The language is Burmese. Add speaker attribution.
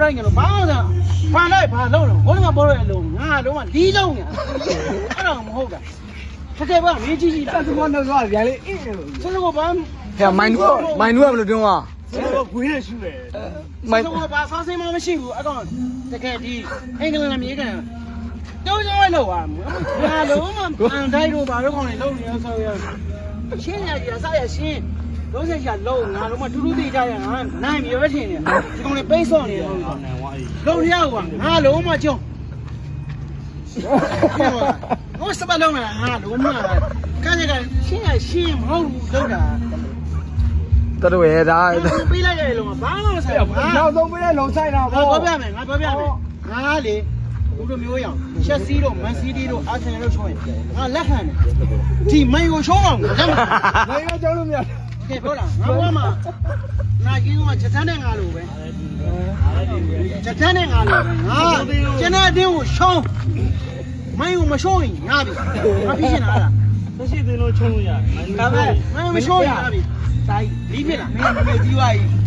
Speaker 1: right ကလို့ဘာလို့လဲဘာလိုက်ဘာလုံးလို့ဘုန်းကပေါ်ရလုံးငါတော့မှလီးလုံးညာအဲ့တော့မဟုတ်တာတကယ်ပါမေးကြည့်ကြည့်တာသူကတော့သွားဗျာလေအင်းလို့ကျွန်တော်ကဘာ
Speaker 2: ဟဲ့မိုင်းနူးကဘယ်လိုပြောอ่ะ
Speaker 1: ကျွန်တော်ဂွေးရရှိတယ်မိုင်းတော့ဘာစားစင်းမမရှိဘူးအဲ့တော့တကယ်ဒီအင်္ဂလန်မြေကန်တော့ကျောင်းလောက်ပါငါလုံးမှအန်တိုင်းတို့ဘာလို့ကောင်းနေလုံးနေဆိုရရှင်းရရစားရရှင်းလုံးစရာလုံးငါလုံးမှတူတူသိကြရငါနိုင်ပြီပဲထင်နေဒီကောင်လေးပိတ်ဆော့နေတယ်လုံးရအောင်ငါလုံးမှကျုံဟိုစပတ်လုံးလားငါလုံးမှကဲကရှင်းရရှင်းမဟုတ်ဘူးလုံးတာ
Speaker 2: တော်ရဲ့ဒါ
Speaker 1: ပေးလိုက်ရတယ်လုံးဘာမှမဆိုင်ဘူးနောက်ဆုံးပေးတဲ့လုံးဆိုင်တာပေါ့ပြောပြမယ်ငါပြောပြမယ်ငါလေဘုလိုမျိုးရအောင်ချက်စီးတို့မန်စီးတီတို့အာဆင်နယ်တို့ချိုးရင်ငါလက်ခံတယ်ဒီမိုင်ကိုချိုးအောင်ငါမိုင်ကိုကျောင်းလို့မရကဲပြောလားငါဘွားမှာနာကြီးကချက်တန်းနဲ့ငါလိုပဲချက်တန်းနဲ့ငါလိုပဲငါကျွန်တော်အတင်းကိုရှုံးမိုင်ကိုမရှုံးရင်ငါပြီငါဖြစ်ရှင်လားမရှိသေးလို့ချုံးလို့ရတယ်ဒါပေမဲ့မိုင်ကိုမရှုံးရင်ငါပြီတိုင်းလီးဖြစ်လားမင်းမကြီးပါကြီး